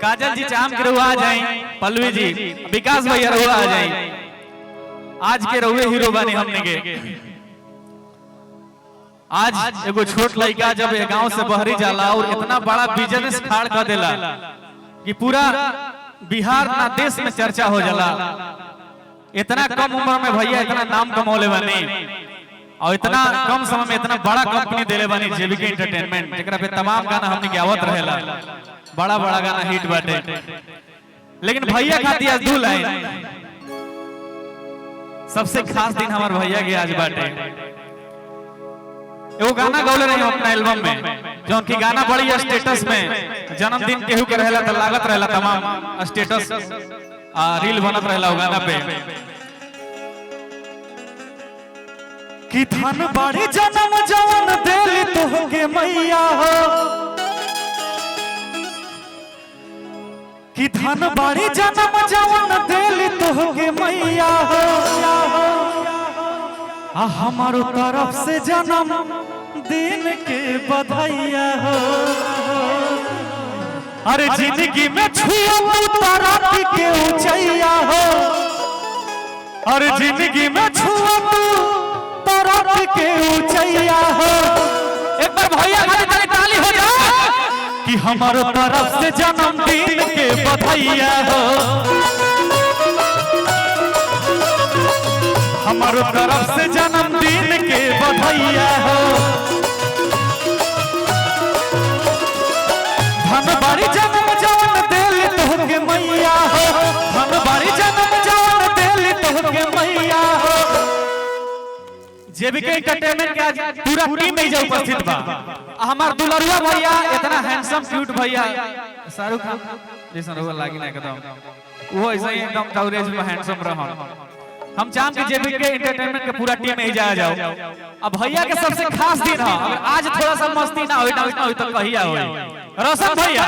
काजल जी चाम के रहुआ आ जाए, पल्लवी जी विकास भैया रहुआ आ जाए। आज के रहुए हीरो बने हमने के। आज एगो छोट लड़का जब गांव से बहरी जाला और इतना बड़ा बिजनेस खाड़ कर देला कि पूरा बिहार ना देश में चर्चा हो जाला। इतना कम उम्र में भैया इतना नाम कमौले बने और इतना कम समय में इतना बड़ा कंपनी देले बनी जेबीके एंटरटेनमेंट, जेकरा पे तमाम गाना हमने के आवत रहेला, बड़ा बड़ा गाना हिट बाटे। लेकिन भैया खाती आज दू लाइन सबसे खास दिन हमारे भैया के आज बाटे। एगो गाना गौले रही अपना एल्बम में, जो उनकी गाना बड़ी स्टेटस में जन्मदिन केहू के रहेला तो लागत रहेला, तमाम स्टेटस रील बनत रहेला वो गाना पे कि धन बाड़ी जन्म जवन देली तोहके मैया हो, कि धन बाड़ी जन्म जवन देली तोहके मैया हो, हमारो तरफ से जन्म दिन के बधाइया हो। अरे जिंदगी में छुआ तरफ के ऊंचैया हो, अरे जिंदगी में छुआ तरफ के ऊंचैया हो। एक बार भैया खाली ताली हो जाए कि हमारो तरफ से जन्मदिन के बधाइया हो, हमारो तरफ से जन्मदिन के बधाइया हो। धन बाड़ी जन्म जवन देली तोहके मैया हो, धन बाड़ी जन्म जवन देली तोहके मैया हो। जेबीके एंटरटेनमेंट के आज पूरा टीम में उपस्थित बा। हमार दुलरुआ भैया इतना हैंडसम क्यूट भैया, शाहरुख खान जैसा रहुआ लागी ना एकदम, वो ऐसा ही एकदम कवरेज में हैंडसम रहा। हम चाहम कि जेबीके एंटरटेनमेंट के पूरा टीम में ही जाया जाओ। अब भैया के सबसे खास दिन है, अगर आज थोड़ा सा मस्ती ना होई तो कहिया होई। रोशन भैया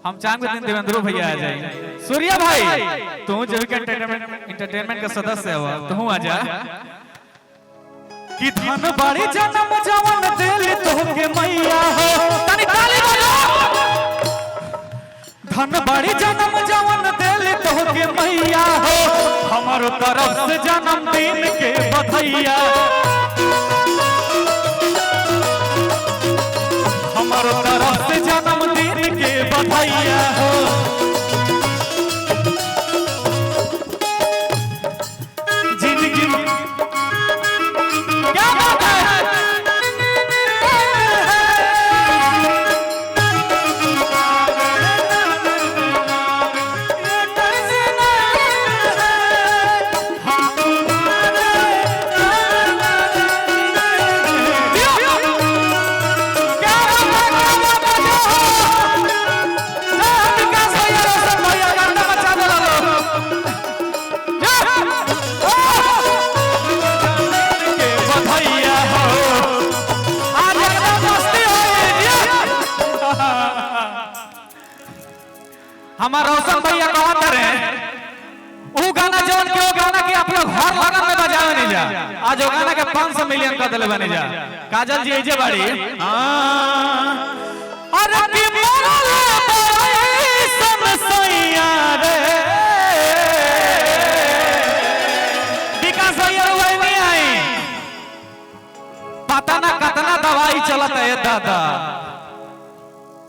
हम चाहम कि दिन देवेंद्र भैया आ जाए। सूर्या भाई तू जेबीके एंटरटेनमेंट का सदस्य हो, तू आ जा। कि धन बाड़ी जन्म जवन देली तोहके मैया हो, तनी ताली बजाओ। धन बाड़ी जन्म जवन देली तोहके मैया हो, हमारो तरफ से जन्मदिन के बधाइया, हमारो तरफ से जन्मदिन के बधाइया हो। जिंदगी में क्या बात है, हमारा रोशन भैया कहत रहे वो गाना जवन के वो गाना के आप लोग हर लगन में बजावे नहीं जा। आज वो गाना के 500 मिलियन कर देले बने जा। काजल जी एजे बाड़ी अरे कि मरले समसैया रे, विकास भैया वो नहीं आई, पता ना कितना दवाई चलत है दादा।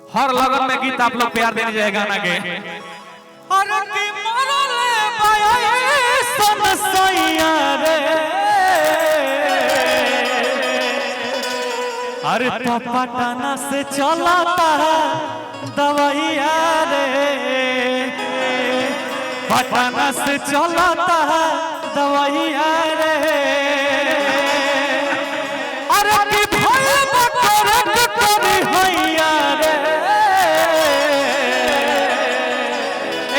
हर लगन में गीत आप लोग प्यार देने जाए गाना के। अरे कि मरले समसैया रे, अरे तो पटना से चलाता दवाइया रे, पटना से चलाता दवाइया रे। अरे की भइल बकरक तोरी हैया रे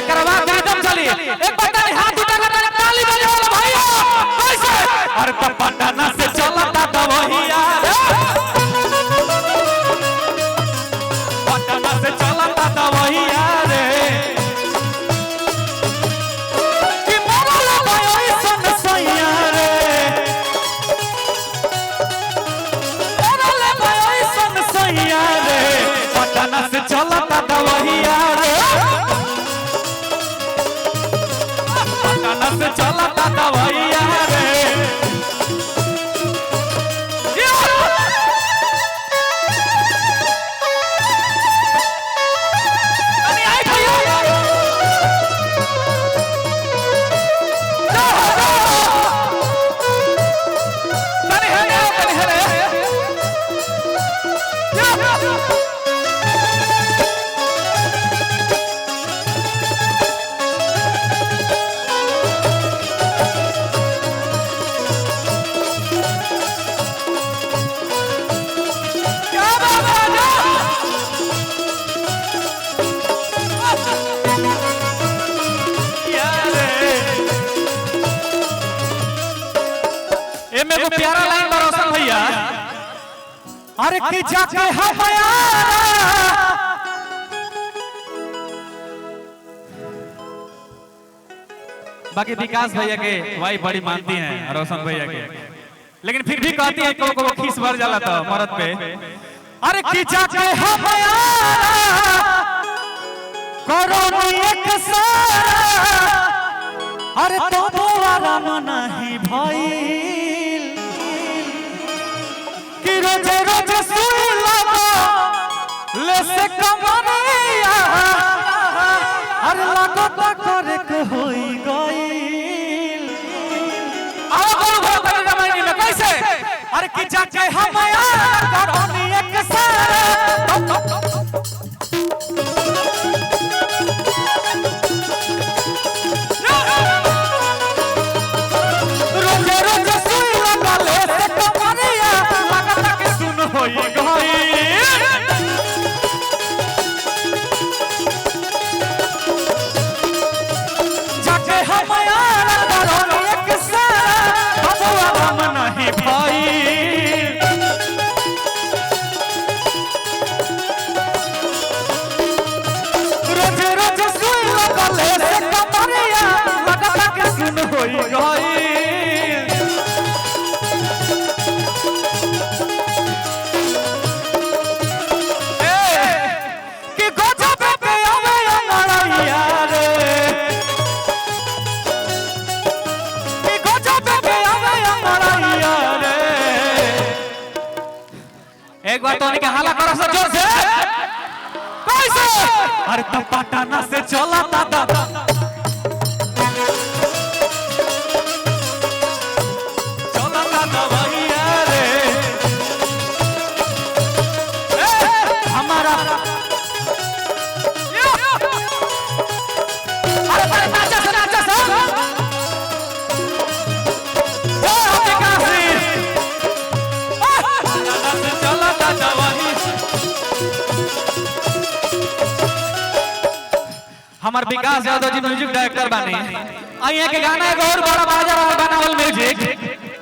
एकरा बाद एकदम चलिए एक बार ताली हाथ उठा के ताली बजाओ भैया कैसे अरे पटना से चलता दवहिया रे पटना से चलता दवहिया रे कि मरल गई सन सैया रे मरल गई सन सैया रे पटना से चलता दवहिया रे पटना से चलता दवहिया रे एमे को प्यारा लाइन बा रोशन भैया अरे की जाके हमारा बाकी विकास भैया के वाइफ बड़ी मानती हैं रोशन भैया के लेकिन फिर भी कहती है को खीस भर जाला तो मरद पे अरे की जाके हमारा करो एक सारा अरे तो आराम नहीं भइल कि रोज रोज सुई लगा ले से कमरिया अरे लगो तो करे के होई गइल कैसे अरे कि जाके हमारा करो एक सारा एक बार तो के हाला करो सब जोर से कैसे अरे तो पटना से चलता दादा चलता दवहिया रे हमारा अरे नाचा से हमार विकास यादव जी म्यूजिक डायरेक्टर बानी। आइए के गाना एगो और बड़ा बाजा बनावल म्यूजिक